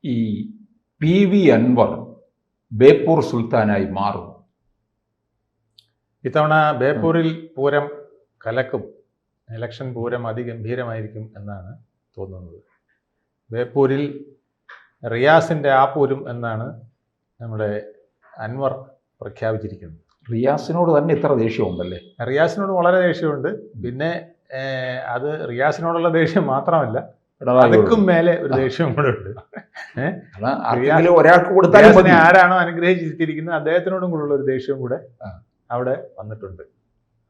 ഈ PV അൻവർ ബേപ്പൂർ സുൽത്താനായി മാറും? ഇത്തവണ ബേപ്പൂരിൽ പൂരം കലക്കും. ഇലക്ഷൻ പൂരം അതിഗംഭീരമായിരിക്കും എന്നാണ് തോന്നുന്നത്. ബേപ്പൂരിൽ റിയാസിൻ്റെ ആ പൂരം എന്നാണ് നമ്മുടെ അൻവർ പ്രഖ്യാപിച്ചിരിക്കുന്നത്. റിയാസിനോട് തന്നെ ഇത്ര ദേഷ്യമുണ്ടല്ലേ? റിയാസിനോട് വളരെ ദേഷ്യമുണ്ട്. പിന്നെ അത് റിയാസിനോടുള്ള ദേഷ്യം മാത്രമല്ല, അതൊക്കും മേലെ ഒരു ദേഷ്യം കൂടെ ഉണ്ട്. ഒരാൾക്ക് കൊടുത്താൽ ആരാണോ അനുഗ്രഹിച്ചിരിക്കുന്നത് അദ്ദേഹത്തിനോടും കൂടെയുള്ള ഒരു ദേഷ്യവും കൂടെ അവിടെ വന്നിട്ടുണ്ട്.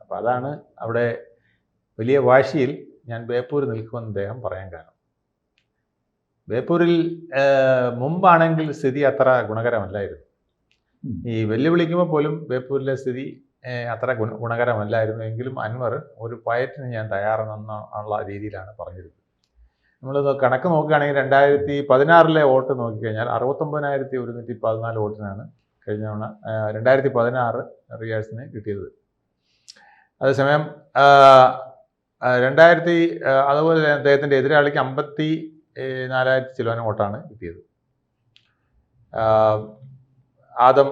അപ്പം അതാണ് അവിടെ വലിയ വാശിയിൽ ഞാൻ ബേപ്പൂർ നിൽക്കുമെന്ന് അദ്ദേഹം പറയാൻ കാരണം. ബേപ്പൂരിൽ മുമ്പാണെങ്കിൽ സ്ഥിതി അത്ര ഗുണകരമല്ലായിരുന്നു. ഈ വെല്ലുവിളിക്കുമ്പോൾ പോലും ബേപ്പൂരിലെ സ്ഥിതി അത്ര ഗുണകരമല്ലായിരുന്നു. എങ്കിലും അൻവർ ഒരു പയറ്റിന് ഞാൻ തയ്യാറാണെന്നുള്ള രീതിയിലാണ് പറഞ്ഞിരുന്നത്. നമ്മൾ കണക്ക് നോക്കുകയാണെങ്കിൽ 2016 വോട്ട് നോക്കിക്കഴിഞ്ഞാൽ 69,114 വോട്ടിനാണ് കഴിഞ്ഞ തവണ 2016 റിയാസിന് കിട്ടിയത്. അതേസമയം അതുപോലെ അദ്ദേഹത്തിൻ്റെ എതിരാളിക്ക് 54,000 ചിലവന് വോട്ടാണ് കിട്ടിയത്. ആദം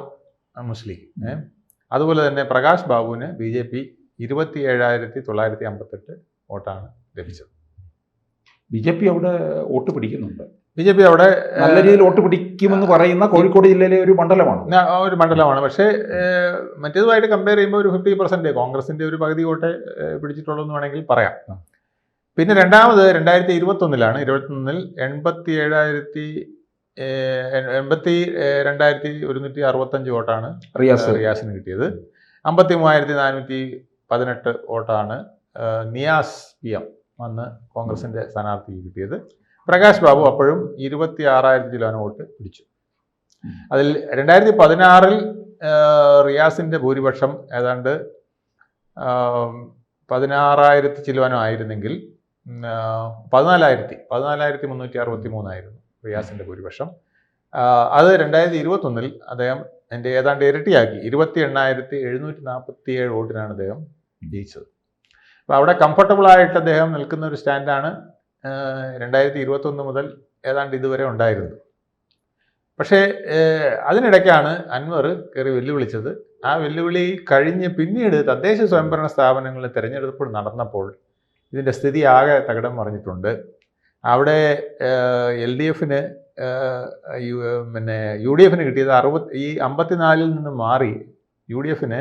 മുസ്ലിം. അതുപോലെ തന്നെ പ്രകാശ് ബാബുവിന് BJP 27,958 വോട്ടാണ് ലഭിച്ചത്. BJP അവിടെ വോട്ട് പിടിക്കുന്നുണ്ട്. BJP അവിടെ നല്ല രീതിയിൽ വോട്ട് പിടിക്കുമെന്ന് പറയുന്ന കോഴിക്കോട് ജില്ലയിലെ ഒരു മണ്ഡലമാണ്. പക്ഷേ മറ്റേതുമായിട്ട് കമ്പയർ ചെയ്യുമ്പോൾ ഒരു 50% കോൺഗ്രസിൻ്റെ ഒരു പകുതി വോട്ടേ പിടിച്ചിട്ടുള്ളൂ എന്ന് വേണമെങ്കിൽ പറയാം. പിന്നെ രണ്ടാമത് 2021 82,165 വോട്ടാണ് റിയാസിന് കിട്ടിയത്. 53,418 വോട്ടാണ് നിയാസ് PM വന്ന് കോൺഗ്രസിൻ്റെ സ്ഥാനാർത്ഥിക്ക് കിട്ടിയത്. പ്രകാശ് ബാബു അപ്പോഴും 26,000 ചിലവന് വോട്ട് പിടിച്ചു. അതിൽ 2016 റിയാസിൻ്റെ ഭൂരിപക്ഷം ഏതാണ്ട് 16,000 ചിലവനോ ആയിരുന്നെങ്കിൽ 14,363 ആയിരുന്നു റിയാസിൻ്റെ ഭൂരിപക്ഷം. അത് 2021 അദ്ദേഹം എൻ്റെ ഏതാണ്ട് ഇരട്ടിയാക്കി 28,747 വോട്ടിനാണ് അദ്ദേഹം ജയിച്ചത്. അപ്പോൾ അവിടെ കംഫർട്ടബിളായിട്ട് അദ്ദേഹം നിൽക്കുന്ന ഒരു സ്റ്റാൻഡാണ് 2021 മുതൽ ഏതാണ്ട് ഇതുവരെ ഉണ്ടായിരുന്നത്. പക്ഷേ അതിനിടയ്ക്കാണ് അൻവർ കയറി വെല്ലുവിളിച്ചത്. ആ വെല്ലുവിളി കഴിഞ്ഞ് പിന്നീട് തദ്ദേശ സ്വയംഭരണ സ്ഥാപനങ്ങളിലെ തെരഞ്ഞെടുപ്പ് നടന്നപ്പോൾ ഇതിൻ്റെ സ്ഥിതി ആകെ തകിടം മറിഞ്ഞിട്ടുണ്ട്. അവിടെ LDFന് UDFന് കിട്ടിയത് 54 നിന്ന് മാറി UDFന്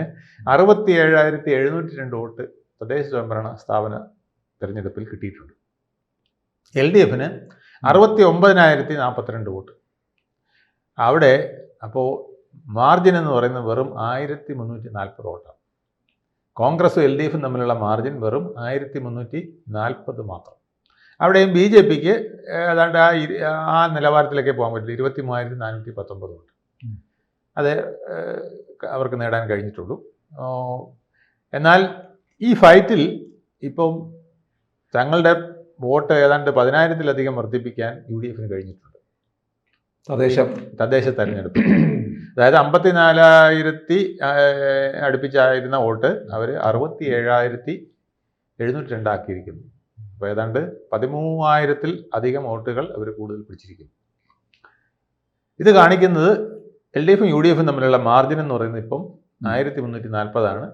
67,702 വോട്ട് തദ്ദേശ സ്വയംഭരണ സ്ഥാപന തെരഞ്ഞെടുപ്പിൽ കിട്ടിയിട്ടുണ്ട്. LDFന് 69,042 വോട്ട്. അവിടെ അപ്പോൾ മാർജിൻ എന്ന് പറയുന്നത് വെറും 1,340 വോട്ടാണ്. കോൺഗ്രസും LDFും തമ്മിലുള്ള മാർജിൻ വെറും 1,340 മാത്രം. അവിടെയും BJPക്ക് ഏതാണ്ട് ആ നിലവാരത്തിലേക്കേ പോകാൻ പറ്റില്ല. 23,419 വോട്ട് അത് അവർക്ക് നേടാൻ കഴിഞ്ഞിട്ടുള്ളൂ. എന്നാൽ ഈ ഫൈറ്റിൽ ഇപ്പം തങ്ങളുടെ വോട്ട് ഏതാണ്ട് 10,000-ലധികം വർദ്ധിപ്പിക്കാൻ UDFന് കഴിഞ്ഞിട്ടുണ്ട് തദ്ദേശ തെരഞ്ഞെടുപ്പ്. അതായത് 54,000 അടുപ്പിച്ചായിരുന്ന വോട്ട് അവർ 67,702 ആക്കിയിരിക്കുന്നു. അപ്പോൾ ഏതാണ്ട് 13,000-ൽ അധികം വോട്ടുകൾ അവർ കൂടുതൽ പിടിച്ചിരിക്കുന്നു. ഇത് കാണിക്കുന്നത് LDFും UDFും തമ്മിലുള്ള മാർജിൻ എന്ന് പറയുന്നത് ഇപ്പം 1,340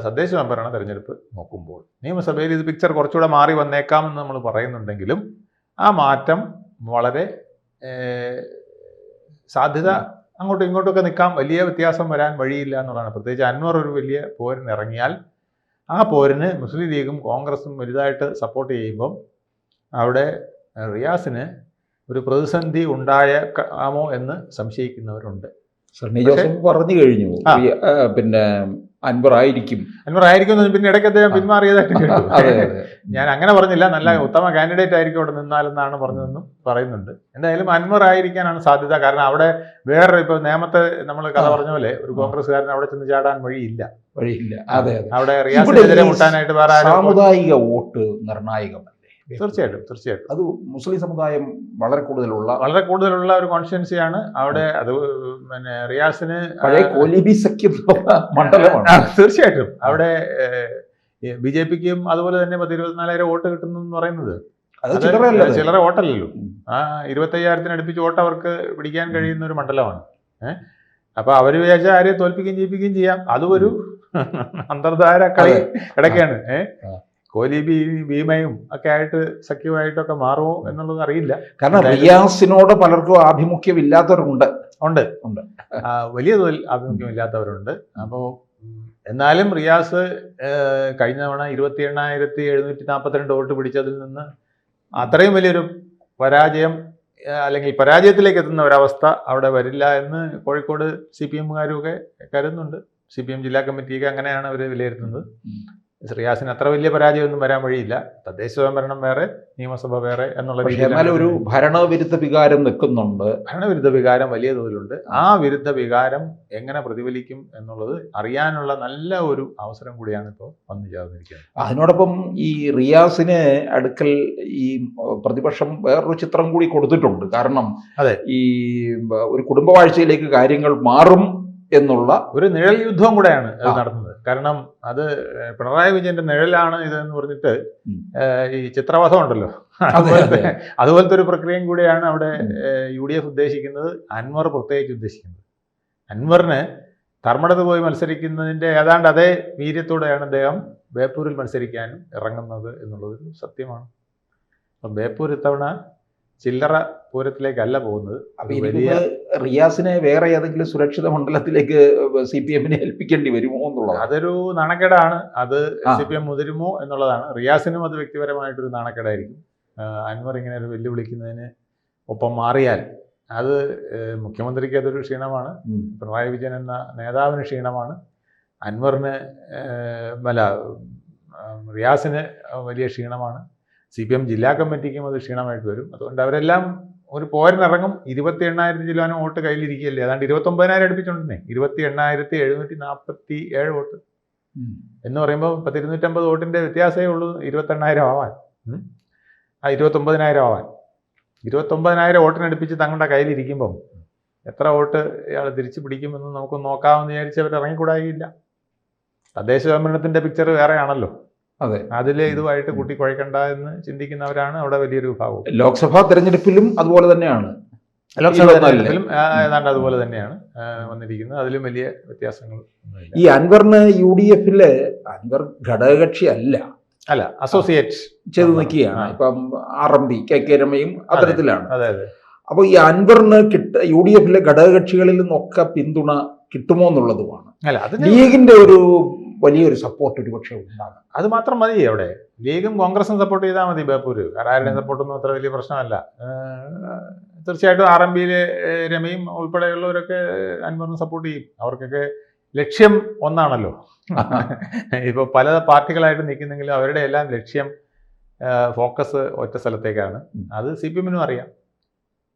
തദ്ദേശ സ്വയംഭരണ തെരഞ്ഞെടുപ്പ് നോക്കുമ്പോൾ. നിയമസഭയിൽ ഇത് പിക്ചർ കുറച്ചുകൂടെ മാറി വന്നേക്കാമെന്ന് നമ്മൾ പറയുന്നുണ്ടെങ്കിലും ആ മാറ്റം വളരെ സാധ്യത അങ്ങോട്ടും ഇങ്ങോട്ടൊക്കെ നിൽക്കാം. വലിയ വ്യത്യാസം വരാൻ വഴിയില്ല എന്നുള്ളതാണ്. പ്രത്യേകിച്ച് അൻവർ ഒരു വലിയ പോരിന് ഇറങ്ങിയാൽ ആ പോരിന് മുസ്ലിം ലീഗും കോൺഗ്രസും വലുതായിട്ട് സപ്പോർട്ട് ചെയ്യുമ്പം അവിടെ റിയാസിന് ഒരു പ്രതിസന്ധി ഉണ്ടായേക്കാമോ എന്ന് സംശയിക്കുന്നവരുണ്ട്. സണ്ണി ജോസഫ് പറഞ്ഞു കഴിഞ്ഞു പിന്നെ അൻവർ ആയിരിക്കും പിന്നെ ഇടയ്ക്ക് അദ്ദേഹം പിന്മാറിയതായിട്ട് കേട്ടു. ഞാൻ അങ്ങനെ പറഞ്ഞില്ല, നല്ല ഉത്തമ കാൻഡിഡേറ്റ് ആയിരിക്കും അവിടെ നിന്നാലെന്നാണ് പറഞ്ഞതെന്നും പറയുന്നുണ്ട്. എന്തായാലും അൻവർ ആയിരിക്കാനാണ് സാധ്യത. കാരണം അവിടെ വേറെ ഇപ്പോൾ നേമത്തെ നമ്മൾ കഥ പറഞ്ഞ പോലെ ഒരു കോൺഗ്രസ്സുകാരൻ അവിടെ ചെന്ന് ചാടാൻ വഴിയില്ല. അതെ, അവിടെ റിയാസിനെതിരെ മുട്ടാനായിട്ട് വേറെ സാമുദായിക വോട്ട് നിർണായകമല്ലേ? തീർച്ചയായിട്ടും അത് മുസ്ലിം സമുദായം വളരെ കൂടുതലുള്ള ഒരു കോൺസ്റ്റിറ്റ്യുവൻസിയാണ് അവിടെ. അത് പിന്നെ റിയാസിന് മണ്ഡലമാണ്. തീർച്ചയായിട്ടും അവിടെ BJPക്കും അതുപോലെ തന്നെ 24,000 വോട്ട് കിട്ടുന്നു എന്ന് പറയുന്നത് അത് ചില്ലറയല്ല അത്. ചില്ലറ വോട്ടല്ലല്ലോ. ആ 25,000 അടുപ്പിച്ച് വോട്ട് അവർക്ക് പിടിക്കാൻ കഴിയുന്ന ഒരു മണ്ഡലമാണ്. അപ്പൊ അവർ വിചാരിച്ചാൽ ആരെയും തോൽപ്പിക്കുകയും ജയിപ്പിക്കുകയും ചെയ്യാം. അതും ഒരു അന്തർധാര കളി ഇടയ്ക്കാണ്. കോഹ്ലി ഭീമയും ഒക്കെ ആയിട്ട് സഖ്യമായിട്ടൊക്കെ മാറുമോ എന്നുള്ളത് അറിയില്ല. കാരണം റിയാസിനോട് പലർക്കും ആഭിമുഖ്യമില്ലാത്തവരുണ്ട്. ഉണ്ട് വലിയ തോതിൽ ആഭിമുഖ്യമില്ലാത്തവരുണ്ട്. അപ്പോൾ എന്നാലും റിയാസ് കഴിഞ്ഞ തവണ 28,742 വോട്ട് പിടിച്ചതിൽ നിന്ന് അത്രയും വലിയൊരു പരാജയം അല്ലെങ്കിൽ പരാജയത്തിലേക്ക് എത്തുന്ന ഒരവസ്ഥ അവിടെ വരില്ല എന്ന് കോഴിക്കോട് CPM-കാരുമൊക്കെ കരുതുന്നുണ്ട്. CPM ജില്ലാ കമ്മിറ്റിയൊക്കെ അങ്ങനെയാണ് അവർ വിലയിരുത്തുന്നത്. റിയാസിന് അത്ര വലിയ പരാജയമൊന്നും വരാൻ വഴിയില്ല. തദ്ദേശ സ്വയംഭരണം വേറെ, നിയമസഭ വേറെ എന്നുള്ള രീതിയിൽ ഒരു ഭരണവിരുദ്ധ വികാരം നിൽക്കുന്നുണ്ട്. ഭരണവിരുദ്ധ വികാരം വലിയ തോതിലുണ്ട്. ആ വിരുദ്ധ വികാരം എങ്ങനെ പ്രതിഫലിക്കും എന്നുള്ളത് അറിയാനുള്ള നല്ല ഒരു അവസരം കൂടിയാണ് ഇപ്പോൾ വന്നു ചേർന്നിരിക്കുന്നത്. അതിനോടൊപ്പം ഈ റിയാസിന് അടുക്കൽ ഈ പ്രതിപക്ഷം വേറൊരു ചിത്രം കൂടി കൊടുത്തിട്ടുണ്ട്. കാരണം ഈ ഒരു കുടുംബവാഴ്ചയിലേക്ക് കാര്യങ്ങൾ മാറും എന്നുള്ള ഒരു നിഴൽ യുദ്ധവും കൂടെയാണ് അത് നടന്നത്. കാരണം അത് പിണറായി വിജയന്റെ നിഴലാണ് ഇതെന്ന് പറഞ്ഞിട്ട് ഈ ചിത്രവധം ഉണ്ടല്ലോ, അതുപോലത്തെ ഒരു പ്രക്രിയയും കൂടിയാണ് അവിടെ UDF ഉദ്ദേശിക്കുന്നത്. അൻവർ പ്രത്യേകിച്ച് ഉദ്ദേശിക്കുന്നത്. അൻവറിന് ധർമ്മടത്ത് പോയി മത്സരിക്കുന്നതിന്റെ ഏതാണ്ട് അതേ വീര്യത്തോടെയാണ് അദ്ദേഹം ബേപ്പൂരിൽ മത്സരിക്കാനും ഇറങ്ങുന്നത് എന്നുള്ളത് സത്യമാണ്. അപ്പം ബേപ്പൂർ ഇത്തവണ ചില്ലറ പൂരത്തിലേക്കല്ല പോകുന്നത്. വലിയ റിയാസിനെ വേറെ ഏതെങ്കിലും സുരക്ഷിത മണ്ഡലത്തിലേക്ക് CPM-നെ ഏൽപ്പിക്കേണ്ടി വരുമോ എന്നുള്ളത് അതൊരു നാണക്കേടാണ്. അത് CPM മുതിരുമോ എന്നുള്ളതാണ്. റിയാസിനും അത് വ്യക്തിപരമായിട്ടൊരു നാണക്കേടായിരിക്കും. അൻവർ ഇങ്ങനെ ഒരു വെല്ലുവിളിക്കുന്നതിന് ഒപ്പം മാറിയാൽ അത് മുഖ്യമന്ത്രിക്ക് അതൊരു ക്ഷീണമാണ്. പിണറായി വിജയൻ എന്ന നേതാവിന് ക്ഷീണമാണ്. അൻവറിന് റിയാസിന് വലിയ ക്ഷീണമാണ്. CPM ജില്ലാ കമ്മിറ്റിക്കും അത് ക്ഷീണമായിട്ട് വരും. അതുകൊണ്ട് അവരെല്ലാം ഒരു പോരിനിറങ്ങും. 28,000 ചിലവാനും വോട്ട് കയ്യിലിരിക്കുകയല്ലേ. ഏതാണ്ട് 29,000 അടുപ്പിച്ചുണ്ടെന്നേ. 28,747 വോട്ട് എന്ന് പറയുമ്പോൾ 250 വോട്ടിന്റെ വ്യത്യാസമേ ഉള്ളൂ 28,000 ആവാൻ. 29,000 ആവാൻ 29,000 വോട്ടിനടുപ്പിച്ച് തങ്ങളുടെ കയ്യിലിരിക്കുമ്പം എത്ര വോട്ട് ഇയാൾ തിരിച്ചു പിടിക്കുമെന്ന് നമുക്ക് നോക്കാമെന്ന് വിചാരിച്ച് അവർ ഇറങ്ങിക്കൂടായില്ല. തദ്ദേശ സ്വയംഭരണത്തിന്റെ പിക്ചർ വേറെയാണല്ലോ. അതെ, അതിലെ ഇതുമായിട്ട് കൂട്ടിക്കുഴയ്ക്കണ്ട എന്ന് ചിന്തിക്കുന്നവരാണ് അവിടെ വലിയൊരു വിഭാഗം. ലോക്സഭാ തെരഞ്ഞെടുപ്പിലും അതുപോലെ തന്നെയാണ്. ലോക്സഭാ തെരഞ്ഞെടുപ്പിലും ഏതാണ്ട് അതുപോലെ തന്നെയാണ് വന്നിരിക്കുന്നത്. അതിലും വലിയ വ്യത്യാസങ്ങൾ. ഈ അൻവറിന് UDF-ല് അൻവർ ഘടകകക്ഷി അല്ല, അസോസിയേറ്റ് ചെയ്ത് നിൽക്കുകയാണ്. ഇപ്പം RMP KK രമയും അത്തരത്തിലാണ്. അതെ. അപ്പോൾ ഈ അൻവറിന് UDF-ലെ ഘടകകക്ഷികളിൽ നിന്നൊക്കെ പിന്തുണ കിട്ടുമോ എന്നുള്ളതുമാണ്. ലീഗിന്റെ ഒരു വലിയൊരു സപ്പോർട്ട് ഒരുപക്ഷെ ഉണ്ടാകും. അത് മാത്രം മതി. അവിടെ ലീഗും കോൺഗ്രസും സപ്പോർട്ട് ചെയ്താൽ മതി. ബേപ്പൂര് ആരുടെയും സപ്പോർട്ടൊന്നും അത്ര വലിയ പ്രശ്നമല്ല. തീർച്ചയായിട്ടും RMP-യിലെ രമയും ഉൾപ്പെടെയുള്ളവരൊക്കെ അൻവറിന് സപ്പോർട്ട് ചെയ്യും. അവർക്കൊക്കെ ലക്ഷ്യം ഒന്നാണല്ലോ. ഇപ്പോൾ പല പാർട്ടികളായിട്ട് നിൽക്കുന്നെങ്കിലും അവരുടെ എല്ലാം ലക്ഷ്യം, ഫോക്കസ് ഒറ്റ സ്ഥലത്തേക്കാണ്. അത് CPM-നും അറിയാം,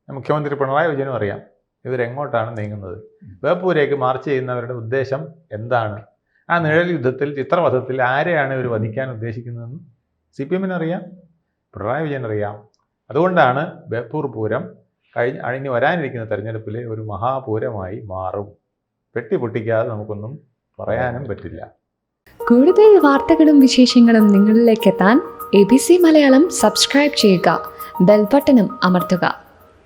മുഖ്യമന്ത്രി പിണറായി വിജയനും അറിയാം ഇവരെങ്ങോട്ടാണ് നീങ്ങുന്നത്. ബേപ്പൂരേക്ക് മാർച്ച് ചെയ്യുന്നവരുടെ ഉദ്ദേശം എന്താണ്, ആ നിഴൽ യുദ്ധത്തിൽ, ചിത്രവധത്തിൽ ആരെയാണ് ഇവർ വധിക്കാൻ ഉദ്ദേശിക്കുന്നതെന്ന് CPM-ന് അറിയാം, പിണറായി വിജയൻ അറിയാം. അതുകൊണ്ടാണ് ബേപ്പൂർ പൂരം ഇനി വരാനിരിക്കുന്ന തെരഞ്ഞെടുപ്പിലെ ഒരു മഹാപൂരമായി മാറും. പെട്ടി പൊട്ടിക്കാതെ നമുക്കൊന്നും പറയാനും പറ്റില്ല. കൂടുതൽ വാർത്തകളും വിശേഷങ്ങളും നിങ്ങളിലേക്ക് എത്താൻ ABC മലയാളം സബ്സ്ക്രൈബ് ചെയ്യുക, ബെൽ ബട്ടണും അമർത്തുക.